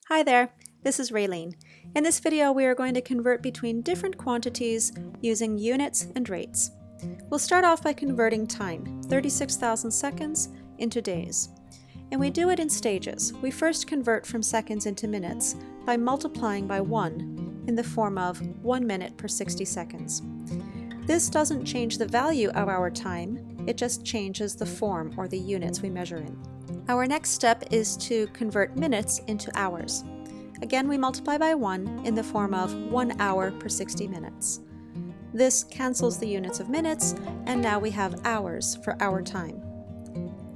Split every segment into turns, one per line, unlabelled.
Hi there, this is Raylene. In this video we are going to convert between different quantities using units and rates. We'll start off by converting time, 36,000 seconds, into days. And we do it in stages. We first convert from seconds into minutes by multiplying by 1 in the form of 1 minute per 60 seconds. This doesn't change the value of our time, it just changes the form or the units we measure in. Our next step is to convert minutes into hours. Again, we multiply by 1 in the form of 1 hour per 60 minutes. This cancels the units of minutes, and now we have hours for our time.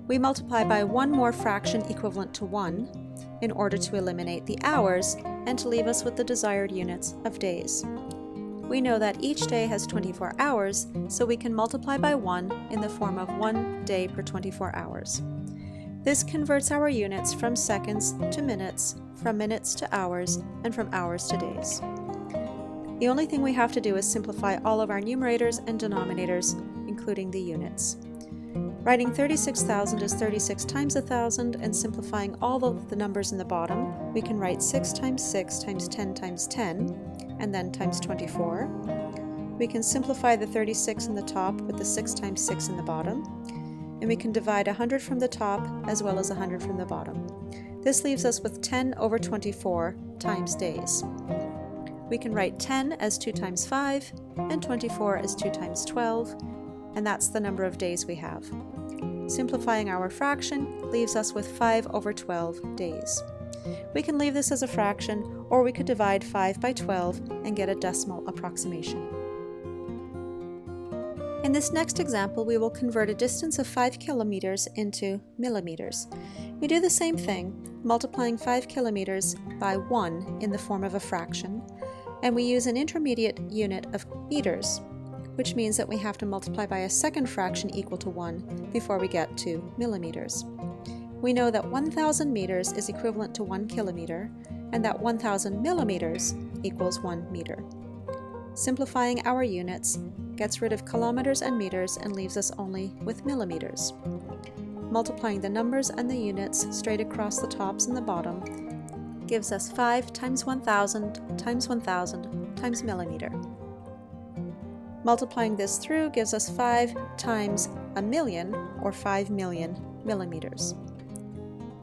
We multiply by one more fraction equivalent to 1 in order to eliminate the hours and to leave us with the desired units of days. We know that each day has 24 hours, so we can multiply by 1 in the form of 1 day per 24 hours. This converts our units from seconds to minutes, from minutes to hours, and from hours to days. The only thing we have to do is simplify all of our numerators and denominators, including the units. Writing 36,000 as 36 times 1,000 and simplifying all of the numbers in the bottom, we can write 6 times 6 times 10 times 10, and then times 24. We can simplify the 36 in the top with the 6 times 6 in the bottom. And we can divide 100 from the top as well as 100 from the bottom. This leaves us with 10 over 24 times days. We can write 10 as 2 times 5 and 24 as 2 times 12, and that's the number of days we have. Simplifying our fraction leaves us with 5 over 12 days. We can leave this as a fraction, or we could divide 5 by 12 and get a decimal approximation. In this next example, we will convert a distance of 5 kilometers into millimeters. We do the same thing, multiplying 5 kilometers by 1 in the form of a fraction, and we use an intermediate unit of meters, which means that we have to multiply by a second fraction equal to 1 before we get to millimeters. We know that 1,000 meters is equivalent to 1 kilometer, and that 1,000 millimeters equals 1 meter. Simplifying our units gets rid of kilometers and meters and leaves us only with millimeters. Multiplying the numbers and the units straight across the tops and the bottom gives us 5 times 1,000 times 1,000 times millimeter. Multiplying this through gives us 5 times a million, or 5 million millimeters.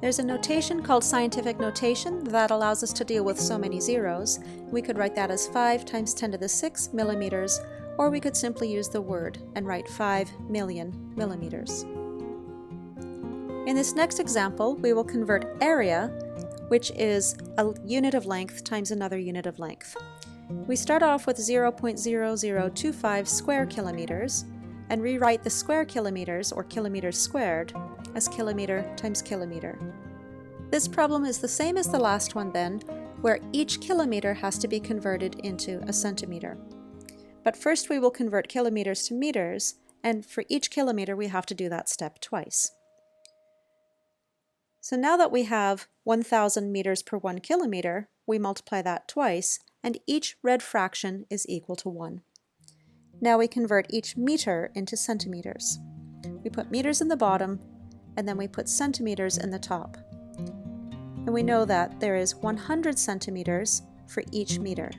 There's a notation called scientific notation that allows us to deal with so many zeros. We could write that as 5 times 10 to the 6 millimeters, or we could simply use the word and write 5 million millimeters. In this next example, we will convert area, which is a unit of length times another unit of length. We start off with 0.0025 square kilometers and rewrite the square kilometers, or kilometers squared, as kilometer times kilometer. This problem is the same as the last one then, where each kilometer has to be converted into a centimeter. But first we will convert kilometers to meters, and for each kilometer we have to do that step twice. So now that we have 1,000 meters per 1 kilometer, we multiply that twice, and each red fraction is equal to 1. Now we convert each meter into centimeters. We put meters in the bottom, and then we put centimeters in the top. And we know that there is 100 centimeters for each meter.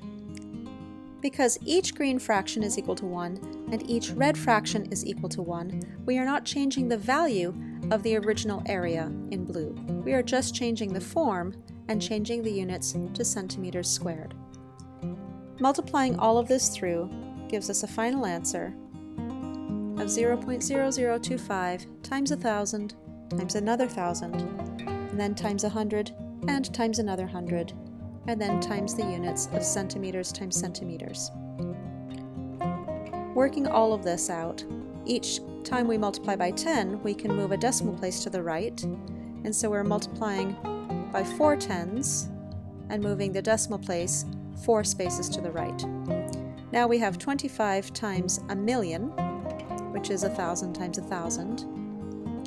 Because each green fraction is equal to 1 and each red fraction is equal to 1, we are not changing the value of the original area in blue. We are just changing the form and changing the units to centimeters squared. Multiplying all of this through gives us a final answer of 0.0025 times 1,000 times another 1,000, and then times 100 and times another 100, and then times the units of centimeters times centimeters. Working all of this out, each time we multiply by 10, we can move a decimal place to the right, and so we're multiplying by 4 tens and moving the decimal place 4 spaces to the right. Now we have 25 times a million, which is 1,000 times 1,000,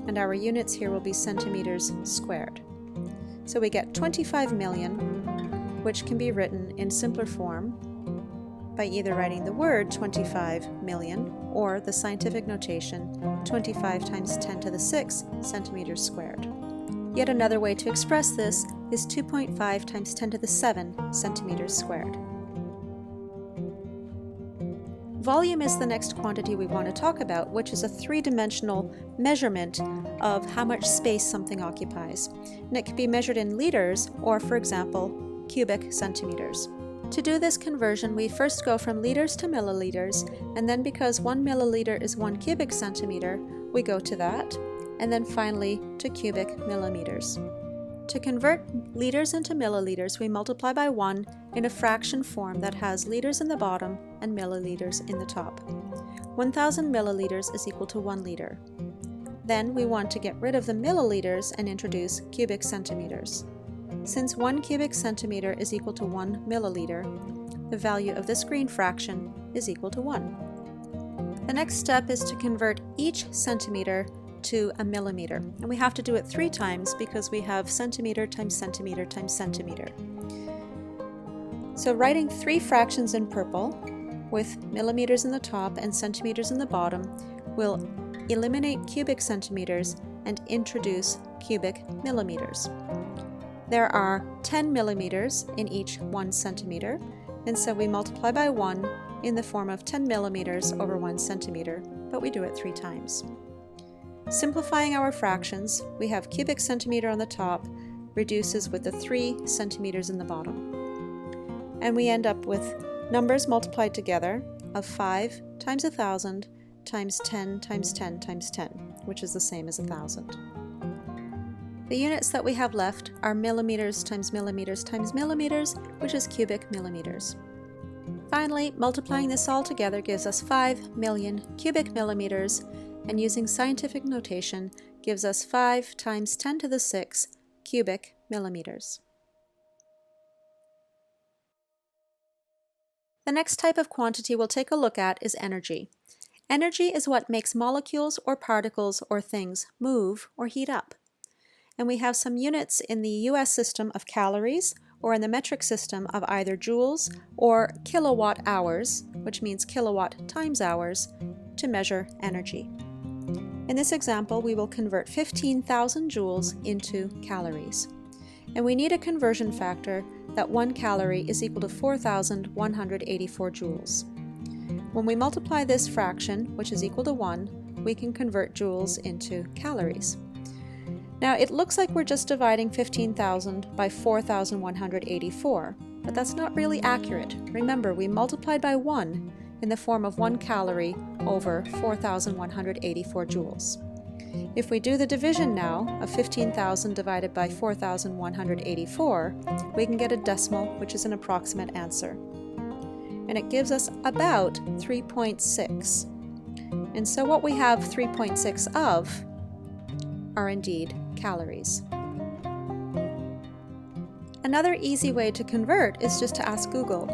and our units here will be centimeters squared. So we get 25 million, which can be written in simpler form by either writing the word 25 million or the scientific notation 25 times 10 to the 6 centimeters squared. Yet another way to express this is 2.5 times 10 to the 7 centimeters squared. Volume is the next quantity we want to talk about, which is a three-dimensional measurement of how much space something occupies. And it can be measured in liters or, for example, cubic centimeters. To do this conversion, we first go from liters to milliliters, and then because 1 milliliter is 1 cubic centimeter, we go to that, and then finally to cubic millimeters. To convert liters into milliliters, we multiply by 1 in a fraction form that has liters in the bottom and milliliters in the top. 1,000 milliliters is equal to 1 liter. Then we want to get rid of the milliliters and introduce cubic centimeters. Since 1 cubic centimeter is equal to 1 milliliter, the value of this green fraction is equal to 1. The next step is to convert each centimeter to a millimeter, and we have to do it 3 times because we have centimeter times centimeter times centimeter. So writing 3 fractions in purple with millimeters in the top and centimeters in the bottom will eliminate cubic centimeters and introduce cubic millimeters. There are 10 millimeters in each 1 centimeter, and so we multiply by 1 in the form of 10 millimeters over 1 centimeter, but we do it 3 times. Simplifying our fractions, we have cubic centimeter on the top reduces with the 3 centimeters in the bottom. And we end up with numbers multiplied together of 5 times 1,000 times 10 times 10 times 10, which is the same as 1,000. The units that we have left are millimeters times millimeters times millimeters, which is cubic millimeters. Finally, multiplying this all together gives us 5 million cubic millimeters, and using scientific notation gives us 5 times 10 to the 6 cubic millimeters. The next type of quantity we'll take a look at is energy. Energy is what makes molecules or particles or things move or heat up. And we have some units in the US system of calories, or in the metric system of either joules or kilowatt-hours, which means kilowatt times hours, to measure energy. In this example, we will convert 15,000 joules into calories. And we need a conversion factor that 1 calorie is equal to 4,184 joules. When we multiply this fraction, which is equal to 1, we can convert joules into calories. Now, it looks like we're just dividing 15,000 by 4,184, but that's not really accurate. Remember, we multiplied by 1 in the form of 1 calorie over 4,184 joules. If we do the division now of 15,000 divided by 4,184, we can get a decimal, which is an approximate answer. And it gives us about 3.6. And so what we have 3.6 of are indeed calories. Another easy way to convert is just to ask Google.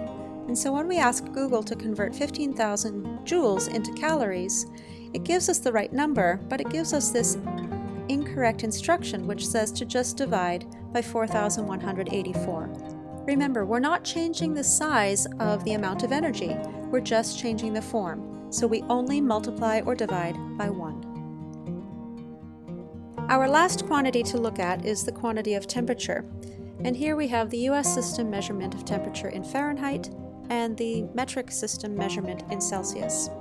And so when we ask Google to convert 15,000 joules into calories, it gives us the right number, but it gives us this incorrect instruction which says to just divide by 4,184. Remember, we're not changing the size of the amount of energy, we're just changing the form, so we only multiply or divide by 1. Our last quantity to look at is the quantity of temperature, and here we have the US system measurement of temperature in Fahrenheit and the metric system measurement in Celsius.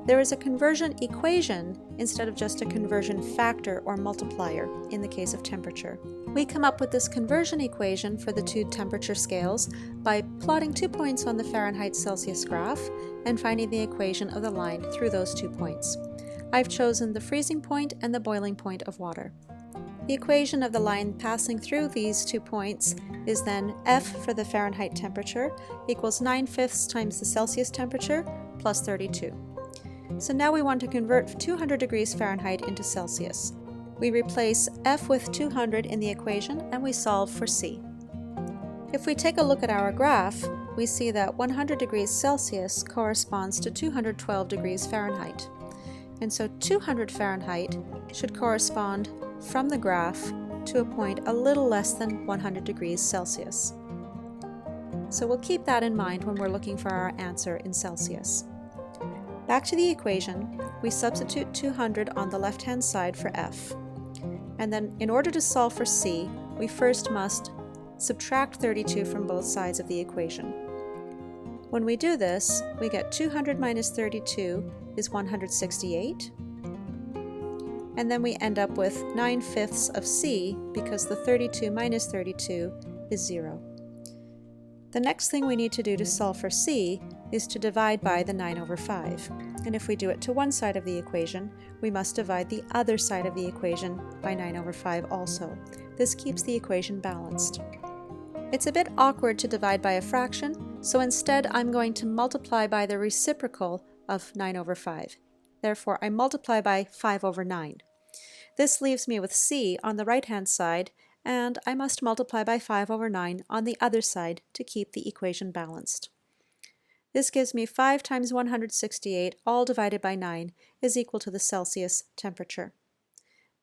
There is a conversion equation instead of just a conversion factor or multiplier in the case of temperature. We come up with this conversion equation for the 2 temperature scales by plotting 2 points on the Fahrenheit-Celsius graph and finding the equation of the line through those 2 points. I've chosen the freezing point and the boiling point of water. The equation of the line passing through these 2 points is then F for the Fahrenheit temperature equals 9/5 times the Celsius temperature plus 32. So now we want to convert 200 degrees Fahrenheit into Celsius. We replace F with 200 in the equation and we solve for C. If we take a look at our graph, we see that 100 degrees Celsius corresponds to 212 degrees Fahrenheit. And so 200 Fahrenheit should correspond from the graph to a point a little less than 100 degrees Celsius. So we'll keep that in mind when we're looking for our answer in Celsius. Back to the equation, we substitute 200 on the left-hand side for F. And then in order to solve for C, we first must subtract 32 from both sides of the equation. When we do this, we get 200 minus 32 is 168, and then we end up with 9/5 of c because the 32 minus 32 is 0. The next thing we need to do to solve for c is to divide by the 9/5. And if we do it to one side of the equation, we must divide the other side of the equation by 9/5 also. This keeps the equation balanced. It's a bit awkward to divide by a fraction, so instead I'm going to multiply by the reciprocal of 9/5. Therefore, I multiply by 5/9. This leaves me with c on the right-hand side, and I must multiply by 5/9 on the other side to keep the equation balanced. This gives me 5 times 168, all divided by 9, is equal to the Celsius temperature.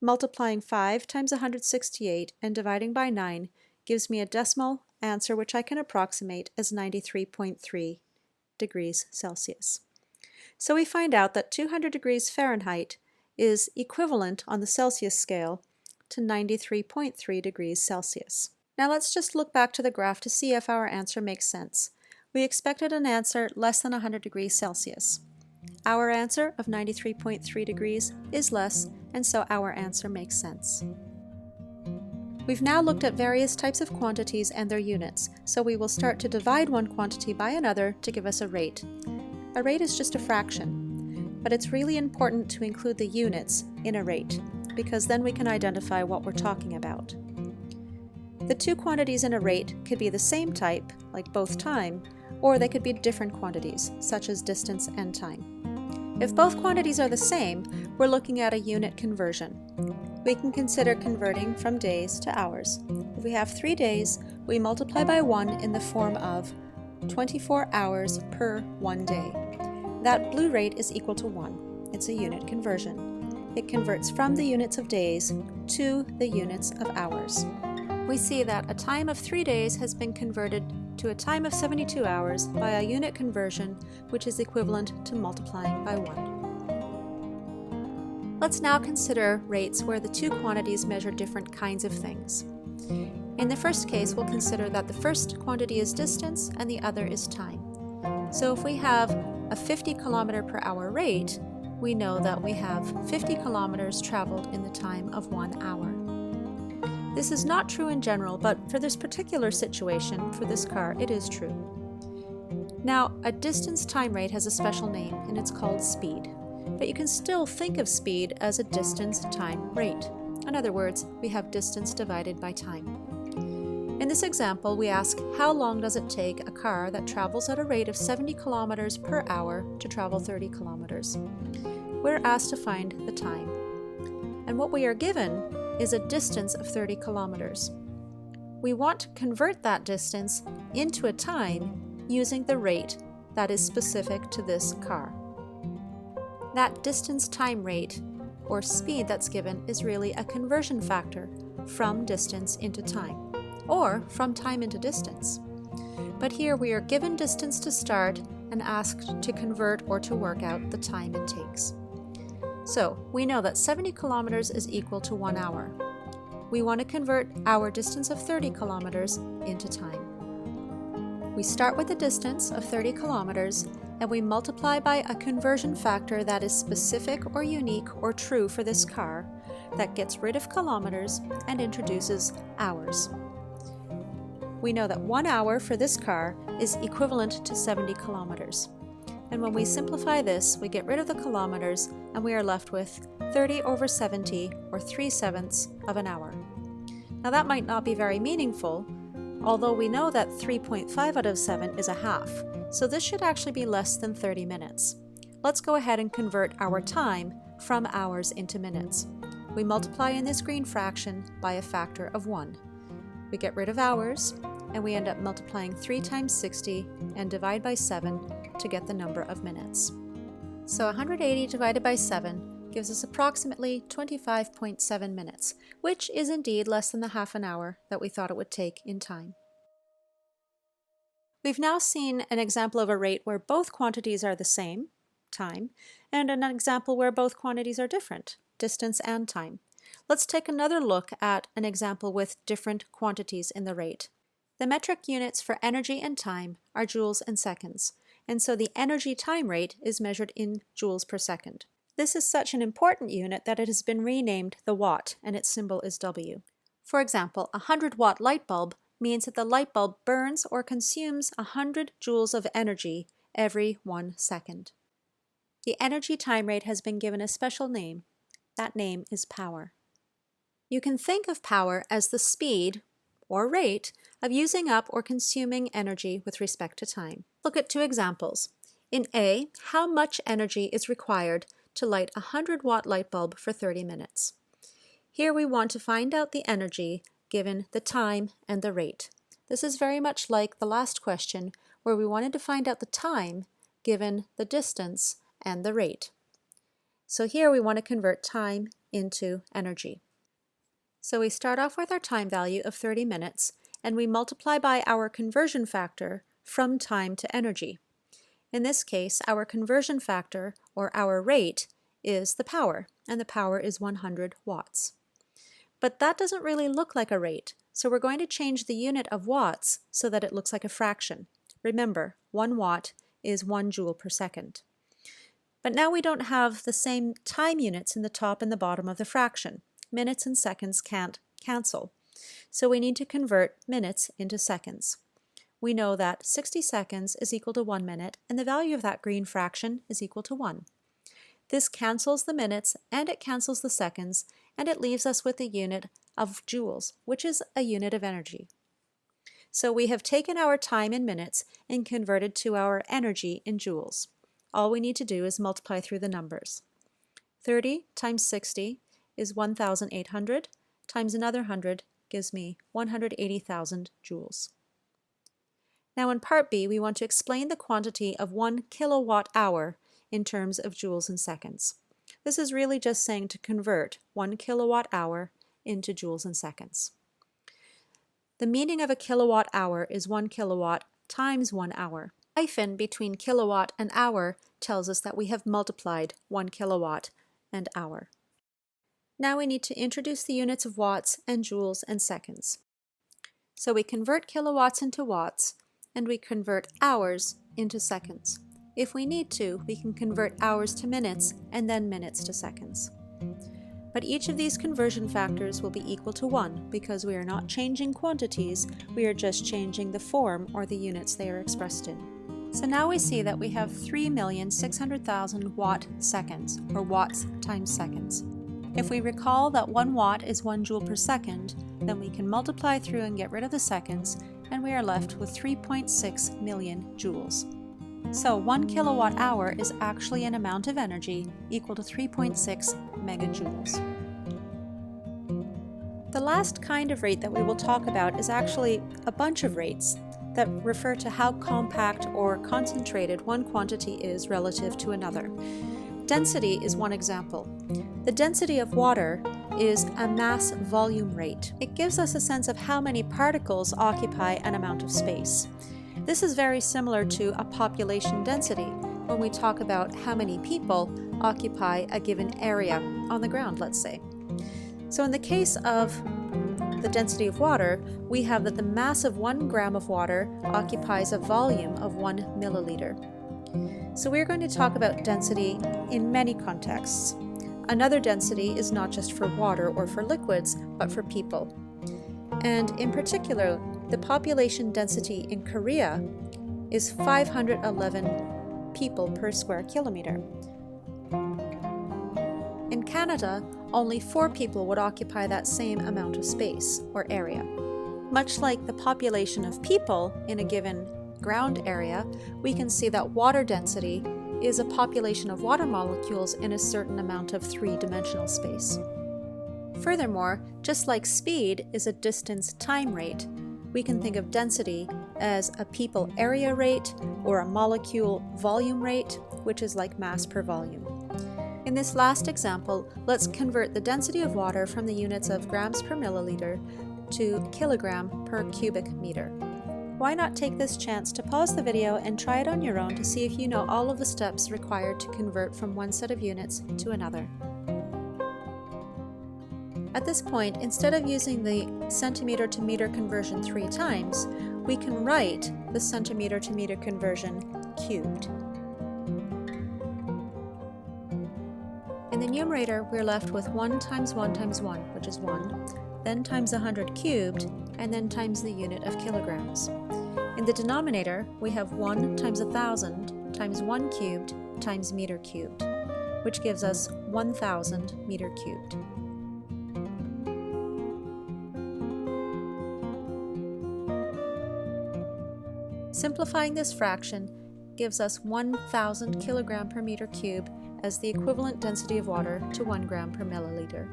Multiplying 5 times 168 and dividing by 9 gives me a decimal answer which I can approximate as 93.3 degrees Celsius. So we find out that 200 degrees Fahrenheit is equivalent on the Celsius scale to 93.3 degrees Celsius. Now let's just look back to the graph to see if our answer makes sense. We expected an answer less than 100 degrees Celsius. Our answer of 93.3 degrees is less, and so our answer makes sense. We've now looked at various types of quantities and their units, so we will start to divide one quantity by another to give us a rate. A rate is just a fraction, but it's really important to include the units in a rate, because then we can identify what we're talking about. The two quantities in a rate could be the same type, like both time, or they could be different quantities, such as distance and time. If both quantities are the same, we're looking at a unit conversion. We can consider converting from days to hours. If we have 3 days, we multiply by 1 in the form of 24 hours per 1 day. That blue rate is equal to 1. It's a unit conversion. It converts from the units of days to the units of hours. We see that a time of 3 days has been converted to a time of 72 hours by a unit conversion, which is equivalent to multiplying by 1. Let's now consider rates where the two quantities measure different kinds of things. In the first case, we'll consider that the first quantity is distance and the other is time. So if we have a 50 kilometer per hour rate, we know that we have 50 kilometers traveled in the time of 1 hour. This is not true in general, but for this particular situation, for this car, it is true. Now, a distance time rate has a special name, and it's called speed. But you can still think of speed as a distance time rate. In other words, we have distance divided by time. In this example, we ask how long does it take a car that travels at a rate of 70 kilometers per hour to travel 30 kilometers. We're asked to find the time. And what we are given is a distance of 30 kilometers. We want to convert that distance into a time using the rate that is specific to this car. That distance time rate, or speed that's given, is really a conversion factor from distance into time, or from time into distance. But here we are given distance to start and asked to convert or to work out the time it takes. So we know that 70 kilometers is equal to 1 hour. We want to convert our distance of 30 kilometers into time. We start with a distance of 30 kilometers and we multiply by a conversion factor that is specific or unique or true for this car that gets rid of kilometers and introduces hours. We know that 1 hour for this car is equivalent to 70 kilometers. And when we simplify this, we get rid of the kilometers and we are left with 30 over 70, or 3/7 of an hour. Now that might not be very meaningful, although we know that 3.5 out of 7 is a half, so this should actually be less than 30 minutes. Let's go ahead and convert our time from hours into minutes. We multiply in this green fraction by a factor of 1. We get rid of hours, and we end up multiplying 3 times 60 and divide by 7 to get the number of minutes. So 180 divided by 7 gives us approximately 25.7 minutes, which is indeed less than the half an hour that we thought it would take in time. We've now seen an example of a rate where both quantities are the same, time, and an example where both quantities are different, distance and time. Let's take another look at an example with different quantities in the rate. The metric units for energy and time are joules and seconds, and so the energy time rate is measured in joules per second. This is such an important unit that it has been renamed the watt, and its symbol is W. For example, a 100-watt light bulb means that the light bulb burns or consumes 100 joules of energy every 1 second. The energy time rate has been given a special name. That name is power. You can think of power as the speed, or rate, of using up or consuming energy with respect to time. Look at two examples. In A, how much energy is required to light a 100-watt light bulb for 30 minutes? Here we want to find out the energy given the time and the rate. This is very much like the last question where we wanted to find out the time given the distance and the rate. So here we want to convert time into energy. So we start off with our time value of 30 minutes and we multiply by our conversion factor from time to energy. In this case, our conversion factor, or our rate, is the power, and the power is 100 watts. But that doesn't really look like a rate, so we're going to change the unit of watts so that it looks like a fraction. Remember, 1 watt is 1 joule per second. But now we don't have the same time units in the top and the bottom of the fraction. Minutes and seconds can't cancel. So we need to convert minutes into seconds. We know that 60 seconds is equal to 1 minute, and the value of that green fraction is equal to 1. This cancels the minutes, and it cancels the seconds, and it leaves us with a unit of joules, which is a unit of energy. So we have taken our time in minutes and converted to our energy in joules. All we need to do is multiply through the numbers. 30 times 60 is 1,800, times another 100 gives me 180,000 joules. Now in part B, we want to explain the quantity of 1 kilowatt-hour in terms of joules and seconds. This is really just saying to convert 1 kilowatt-hour into joules and seconds. The meaning of a kilowatt-hour is 1 kilowatt times 1 hour. Hyphen between kilowatt and hour tells us that we have multiplied 1 kilowatt and hour. Now we need to introduce the units of watts and joules and seconds. So we convert kilowatts into watts, and we convert hours into seconds. If we need to, we can convert hours to minutes and then minutes to seconds. But each of these conversion factors will be equal to 1 because we are not changing quantities, we are just changing the form or the units they are expressed in. So now we see that we have 3,600,000 watt seconds, or watts times seconds. If we recall that 1 watt is 1 joule per second, then we can multiply through and get rid of the seconds, and we are left with 3.6 million joules. So 1 kilowatt hour is actually an amount of energy equal to 3.6 megajoules. The last kind of rate that we will talk about is actually a bunch of rates that refer to how compact or concentrated one quantity is relative to another. Density is one example. The density of water is a mass volume rate. It gives us a sense of how many particles occupy an amount of space. This is very similar to a population density when we talk about how many people occupy a given area on the ground, let's say. So in the case of the density of water, we have that the mass of 1 gram of water occupies a volume of 1 milliliter. So we're going to talk about density in many contexts. Another density is not just for water or for liquids, but for people. And in particular, the population density in Korea is 511 people per square kilometer. In Canada, only 4 people would occupy that same amount of space or area. Much like the population of people in a given ground area, we can see that water density is a population of water molecules in a certain amount of 3-dimensional space. Furthermore, just like speed is a distance time rate, we can think of density as a people area rate or a molecule volume rate, which is like mass per volume. In this last example, let's convert the density of water from the units of grams per milliliter to kilogram per cubic meter. Why not take this chance to pause the video and try it on your own to see if you know all of the steps required to convert from one set of units to another. At this point, instead of using the centimeter to meter conversion 3 times, we can write the centimeter to meter conversion cubed. In the numerator, we're left with 1 times 1 times 1, which is 1, then times 100 cubed, and then times the unit of kilograms. In the denominator, we have 1 times 1,000 times 1 cubed times meter cubed, which gives us 1,000 meter cubed. Simplifying this fraction gives us 1,000 kilogram per meter cube as the equivalent density of water to 1 gram per milliliter.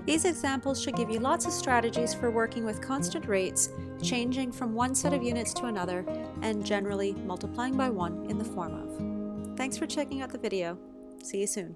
These examples should give you lots of strategies for working with constant rates, changing from one set of units to another, and generally multiplying by 1 in the form of. Thanks for checking out the video. See you soon.